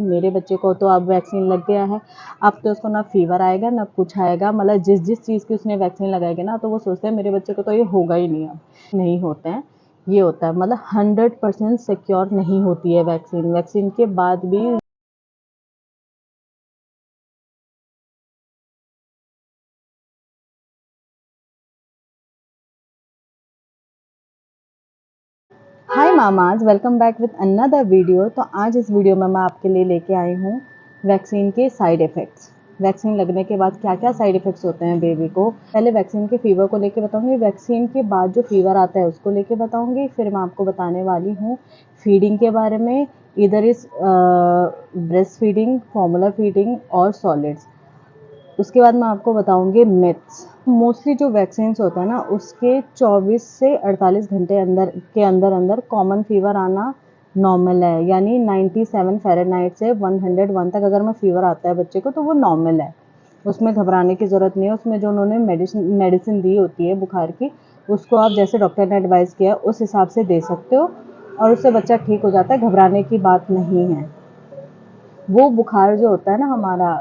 मेरे बच्चे को तो अब वैक्सीन लग गया है, अब तो उसको ना फीवर आएगा ना कुछ आएगा, मतलब जिस चीज़ की उसने वैक्सीन लगाएगी ना तो वो सोचते हैं मेरे बच्चे को तो ये होगा ही नहीं। अब नहीं होते हैं, ये होता है मतलब 100% सिक्योर नहीं होती है वैक्सीन। वैक्सीन के बाद भी hi mamas, welcome back with another video. तो आज इस वीडियो में मैं आपके लिए लेके आई हूँ वैक्सीन के साइड इफ़ेक्ट्स। वैक्सीन लगने के बाद क्या क्या साइड इफ़ेक्ट्स होते हैं बेबी को। पहले वैक्सीन के फीवर को लेके बताऊंगी, वैक्सीन के बाद जो फीवर आता है उसको लेके बताऊंगी। फिर मैं आपको बताने वाली हूँ फीडिंग के बारे में, इधर इस ब्रेस्ट फीडिंग, फॉर्मूला फीडिंग और सॉलिड्स। उसके बाद मैं आपको बताऊंगी मिथ्स। मोस्टली जो वैक्सीन्स होता है ना उसके 24 से 48 घंटे अंदर अंदर कॉमन फीवर आना नॉर्मल है, यानी 97 फ़ारेनहाइट से 101 तक अगर मैं फीवर आता है बच्चे को तो वो नॉर्मल है, उसमें घबराने की ज़रूरत नहीं है। उसमें जो उन्होंने मेडिसिन दी होती है बुखार की, उसको आप जैसे डॉक्टर ने एडवाइस किया उस हिसाब से दे सकते हो और उससे बच्चा ठीक हो जाता है, घबराने की बात नहीं है। वो बुखार जो होता है ना हमारा,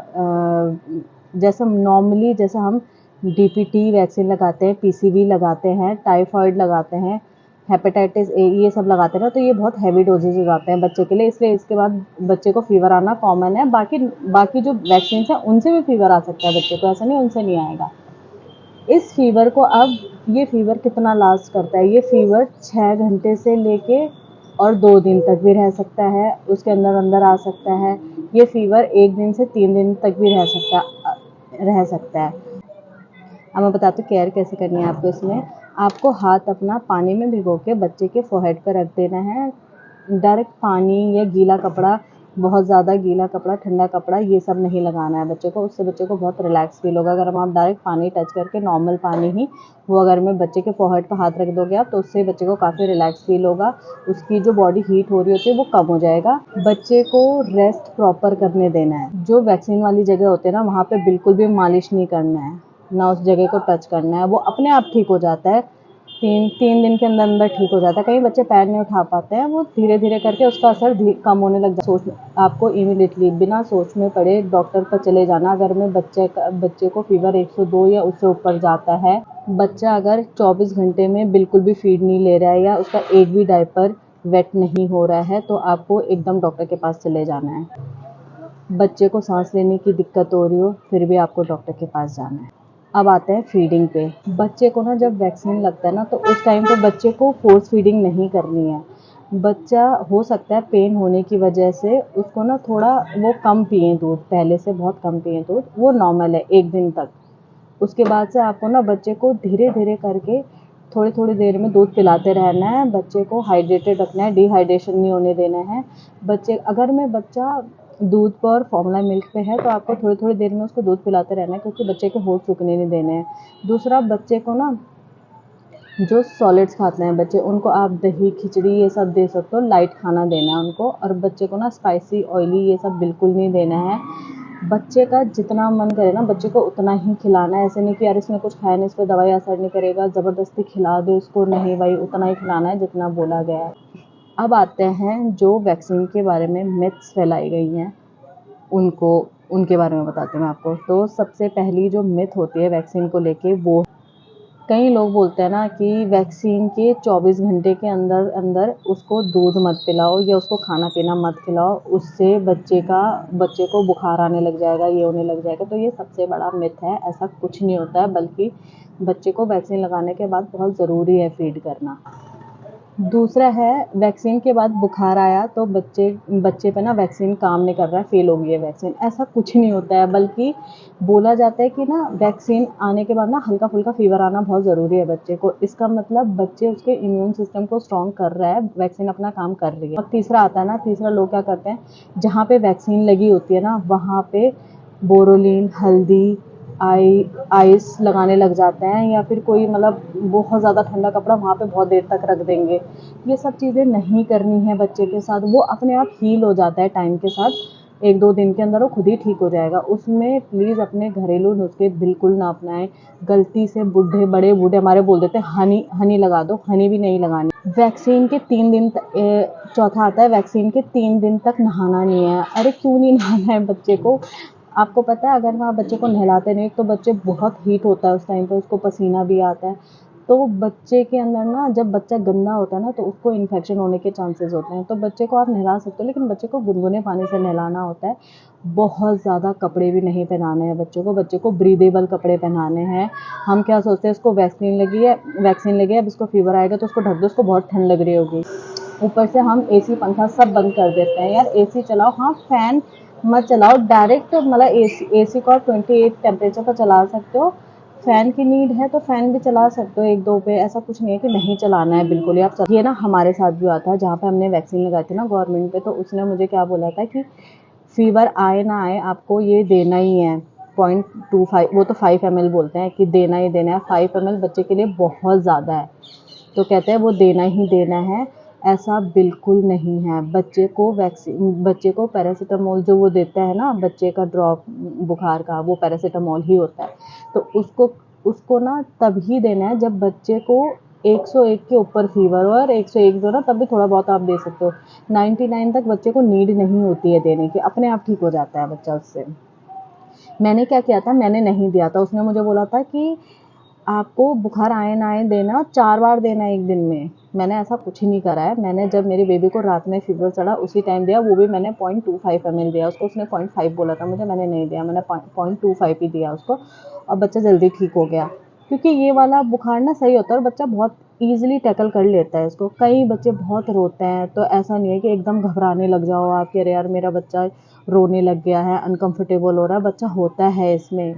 जैसे नॉर्मली जैसे हम डीपीटी वैक्सीन लगाते हैं, पीसीवी लगाते हैं, टाइफाइड लगाते हैं, हेपेटाइटिस ए, ये सब लगाते हैं ना, तो ये बहुत हैवी डोजेज हो जाते हैं बच्चे के लिए, इसलिए इसके बाद बच्चे को फीवर आना कॉमन है। बाकी बाकी जो वैक्सीन है उनसे भी फीवर आ सकता है बच्चे को, ऐसा नहीं उनसे नहीं आएगा। इस फीवर को अब ये फीवर कितना लास्ट करता है, ये फीवर 6 घंटे से लेके और 2 दिन तक भी रह सकता है, उसके अंदर अंदर आ सकता है। ये फीवर 1 दिन से 3 दिन तक भी रह सकता है। अब मैं बताती हूँ केयर कैसे करनी है आपको। इसमें आपको हाथ अपना पानी में भिगो के बच्चे के फोरहेड पर रख देना है। डायरेक्ट पानी या गीला कपड़ा, बहुत ज़्यादा गीला कपड़ा, ठंडा कपड़ा, ये सब नहीं लगाना है बच्चे को, उससे बच्चे को बहुत रिलैक्स फील होगा। अगर हम आप डायरेक्ट पानी टच करके नॉर्मल पानी ही वो अगर मैं बच्चे के फोरहेड पर हाथ रख दोगे आप, तो उससे बच्चे को काफ़ी रिलैक्स फील होगा, उसकी जो बॉडी हीट हो रही होती है वो कम हो जाएगा। बच्चे को रेस्ट प्रॉपर करने देना है। जो वैक्सीन वाली जगह होती है ना वहाँ पे बिल्कुल भी मालिश नहीं करना है, ना उस जगह को टच करना है, वो अपने आप ठीक हो जाता है। तीन दिन के अंदर अंदर ठीक हो जाता है। कई बच्चे पैर नहीं उठा पाते हैं, वो धीरे धीरे करके उसका असर कम होने लग जाता है। सोच आपको इमीडिएटली बिना सोच में पड़े डॉक्टर पर चले जाना। अगर मैं बच्चे को फीवर 102 या उससे ऊपर जाता है, बच्चा अगर 24 घंटे में बिल्कुल भी फीड नहीं ले रहा है या उसका एक भी डायपर वेट नहीं हो रहा है, तो आपको एकदम डॉक्टर के पास चले जाना है। बच्चे को सांस लेने की दिक्कत हो रही हो फिर भी आपको डॉक्टर के पास जाना है। अब आते हैं फीडिंग पे। बच्चे को ना जब वैक्सीन लगता है ना तो उस टाइम पे बच्चे को फोर्स फीडिंग नहीं करनी है। बच्चा हो सकता है पेन होने की वजह से उसको ना थोड़ा वो कम पिए दूध, पहले से बहुत कम पिए दूध, वो नॉर्मल है 1 दिन तक। उसके बाद से आपको ना बच्चे को धीरे धीरे करके थोड़ी थोड़ी देर में दूध पिलाते रहना है, बच्चे को हाइड्रेटेड रखना है, डिहाइड्रेशन नहीं होने देना है। अगर मैं बच्चा दूध पर फॉर्मूला मिल्क पे है तो आपको थोड़ी थोड़ी देर में उसको दूध पिलाते रहना है, क्योंकि बच्चे के होंठ सूखने नहीं देने हैं। दूसरा, बच्चे को ना जो सॉलिड्स खाते हैं बच्चे, उनको आप दही खिचड़ी ये सब दे सकते हो, लाइट खाना देना है उनको। और बच्चे को ना स्पाइसी ऑयली ये सब बिल्कुल नहीं देना है। बच्चे का जितना मन करे ना बच्चे को उतना ही खिलाना है। ऐसे नहीं कि यार इसने कुछ खाया नहीं, इस पर दवाई असर नहीं करेगा, ज़बरदस्ती खिला दो इसको, नहीं भाई, उतना ही खिलाना है जितना बोला गया है। अब आते हैं जो वैक्सीन के बारे में मिथ्स फैलाई गई हैं, उनको उनके बारे में बताती हूँ मैं आपको। तो सबसे पहली जो मिथ होती है वैक्सीन को लेके, वो कई लोग बोलते हैं ना कि वैक्सीन के 24 घंटे के अंदर अंदर उसको दूध मत पिलाओ या उसको खाना पीना मत खिलाओ, उससे बच्चे को बुखार आने लग जाएगा, ये होने लग जाएगा। तो ये सबसे बड़ा मिथ है, ऐसा कुछ नहीं होता है, बल्कि बच्चे को वैक्सीन लगाने के बाद बहुत ज़रूरी है फीड करना। दूसरा है, वैक्सीन के बाद बुखार आया तो बच्चे पे ना वैक्सीन काम नहीं कर रहा है, फेल हो गई है वैक्सीन, ऐसा कुछ नहीं होता है। बल्कि बोला जाता है कि ना वैक्सीन आने के बाद ना हल्का फुल्का फीवर आना बहुत ज़रूरी है बच्चे को, इसका मतलब बच्चे उसके इम्यून सिस्टम को स्ट्रॉन्ग कर रहा है, वैक्सीन अपना काम कर रही है। और तीसरा आता है ना, तीसरा लोग क्या करते हैं, जहाँ पे वैक्सीन लगी होती है ना वहाँ पे बोरोलिन, हल्दी, आइस लगाने लग जाते हैं, या फिर कोई मतलब बहुत ज़्यादा ठंडा कपड़ा वहाँ पे बहुत देर तक रख देंगे। ये सब चीज़ें नहीं करनी है बच्चे के साथ, वो अपने आप हील हो जाता है टाइम के साथ। 1-2 दिन के अंदर वो खुद ही ठीक हो जाएगा। उसमें प्लीज़ अपने घरेलू नुस्खे बिल्कुल ना अपनाएं। गलती से बड़े बूढ़े हमारे बोल देते हैं हनी हनी लगा दो, हनी भी नहीं लगानी। वैक्सीन के 3 दिन चौथा आता है वैक्सीन के 3 दिन तक नहाना नहीं है। अरे क्यों नहीं नहाना है बच्चे को? आपको पता है अगर आप बच्चे को नहलाते नहीं तो बच्चे बहुत हीट होता है उस टाइम पे, उसको पसीना भी आता है। तो बच्चे के अंदर ना जब बच्चा गंदा होता है ना तो उसको इन्फेक्शन होने के चांसेस होते हैं। तो बच्चे को आप नहला सकते हो लेकिन बच्चे को गुनगुने पानी से नहलाना होता है। बहुत ज़्यादा कपड़े भी नहीं पहनाने हैं बच्चे को ब्रीदेबल कपड़े पहनाने हैं। हम क्या सोचते हैं इसको वैक्सीन लगी है अब इसको फीवर आएगा तो उसको ढक दो, उसको बहुत ठंड लग रही होगी। ऊपर से हम एसी पंखा सब बंद कर देते हैं। यार एसी चलाओ, हाँ फैन मत चलाओ डायरेक्ट, मतलब एसी को आप 28 टेम्परेचर पर चला सकते हो। फैन की नीड है तो फैन भी चला सकते हो 1-2 पे, ऐसा कुछ नहीं है कि नहीं चलाना है बिल्कुल ही आप ये ना हमारे साथ भी हुआ था जहाँ पे हमने वैक्सीन लगाई थी ना गवर्नमेंट पे, तो उसने मुझे क्या बोला था कि फीवर आए ना आए आपको ये देना ही है 0.25, वो तो 5 ml बोलते हैं कि देना ही देना है। 5 ml बच्चे के लिए बहुत ज़्यादा है, तो कहते हैं वो देना ही देना है। ऐसा बिल्कुल नहीं है। बच्चे को पैरासिटामोल जो वो देता है ना बच्चे का ड्रॉप बुखार का, वो पैरासिटामोल ही होता है। तो उसको ना तभी देना है जब बच्चे को 101 के ऊपर फीवर हो, और 101 जो ना तब भी थोड़ा बहुत आप दे सकते हो। 99 तक बच्चे को नीड नहीं होती है देने की, अपने आप ठीक हो जाता है बच्चा उससे। मैंने क्या किया था, मैंने नहीं दिया था। उसने मुझे बोला था कि आपको बुखार आए ना आए देना, 4 बार देना है 1 दिन में। मैंने ऐसा कुछ ही नहीं करा है। मैंने जब मेरी बेबी को रात में फीवर चढ़ा उसी टाइम दिया, वो भी मैंने 0.25 ml दिया उसको। उसने 0.5 बोला था मुझे, मैंने नहीं दिया, मैंने 0.25 ही दिया उसको और बच्चा जल्दी ठीक हो गया। क्योंकि ये वाला बुखार ना सही होता है और बच्चा बहुत ईज़िली टैकल कर लेता है इसको। कई बच्चे बहुत रोते हैं, तो ऐसा नहीं है कि एकदम घबराने लग जाओ आप कि अरे यार मेरा बच्चा रोने लग गया है, अनकम्फर्टेबल हो रहा है। बच्चा होता है इसमें,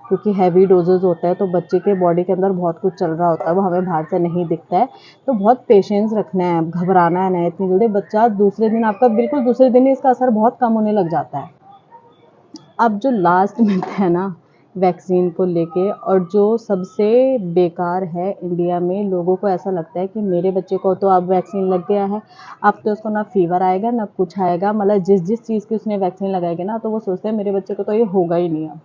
क्योंकि हैवी डोजेज़ होता है तो बच्चे के बॉडी के अंदर बहुत कुछ चल रहा होता है, वो हमें बाहर से नहीं दिखता है। तो बहुत पेशेंस रखना है, घबराना है नहीं इतनी जल्दी। बच्चा दूसरे दिन आपका बिल्कुल दूसरे दिन ही इसका असर बहुत कम होने लग जाता है। अब जो लास्ट मिथ है ना वैक्सीन को लेके, और जो सबसे बेकार है इंडिया में, लोगों को ऐसा लगता है कि मेरे बच्चे को तो अब वैक्सीन लग गया है, अब तो उसको ना फीवर आएगा ना कुछ आएगा, मतलब जिस चीज़ की उसने वैक्सीन लगाएगी ना तो वो सोचते हैं मेरे बच्चे को तो ये होगा ही नहीं अब।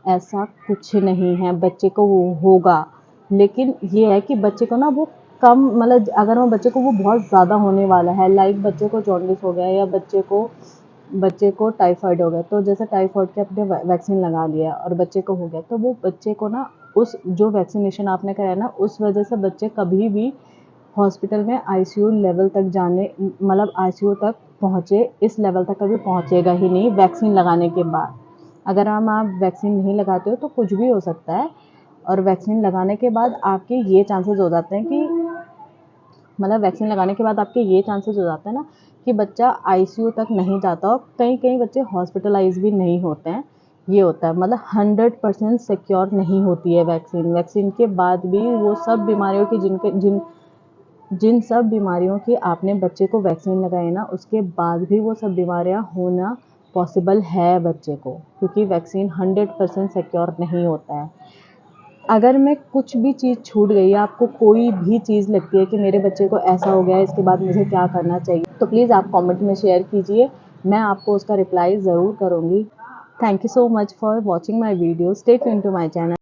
ऐसा कुछ नहीं है, बच्चे को वो होगा, लेकिन ये है कि बच्चे को ना वो कम, मतलब अगर वो बच्चे को वो बहुत ज़्यादा होने वाला है, लाइक बच्चे को जॉन्डिस हो गया या बच्चे को टाइफाइड हो गया, तो जैसे टाइफाइड के अपने वैक्सीन लगा लिया और बच्चे को हो गया, तो वो बच्चे को ना उस जो वैक्सीनेशन आपने कराया ना उस वजह से बच्चे कभी भी हॉस्पिटल में आईसीयू लेवल तक जाने, मतलब आईसीयू तक पहुँचे, इस लेवल तक कभी पहुँचेगा ही नहीं वैक्सीन लगाने के बाद। अगर आप वैक्सीन नहीं लगाते हो तो कुछ भी हो सकता है, और वैक्सीन लगाने के बाद आपके ये चांसेस हो जाते हैं कि, मतलब वैक्सीन लगाने के बाद आपके ये चांसेस हो जाते हैं ना कि बच्चा आईसीयू तक नहीं जाता, और कई बच्चे हॉस्पिटलाइज भी नहीं होते हैं। ये होता है, मतलब 100% सिक्योर नहीं होती है वैक्सीन के बाद भी वो सब बीमारियों की जिन सब बीमारियों की आपने बच्चे को वैक्सीन लगाई ना उसके बाद भी वो सब बीमारियां होना पॉसिबल है बच्चे को, क्योंकि वैक्सीन 100% सिक्योर नहीं होता है। अगर मैं कुछ भी चीज़ छूट गई है, आपको कोई भी चीज़ लगती है कि मेरे बच्चे को ऐसा हो गया है इसके बाद मुझे क्या करना चाहिए, तो प्लीज़ आप कमेंट में शेयर कीजिए, मैं आपको उसका रिप्लाई ज़रूर करूँगी। Thank you so much for watching my video, stay tuned to my channel.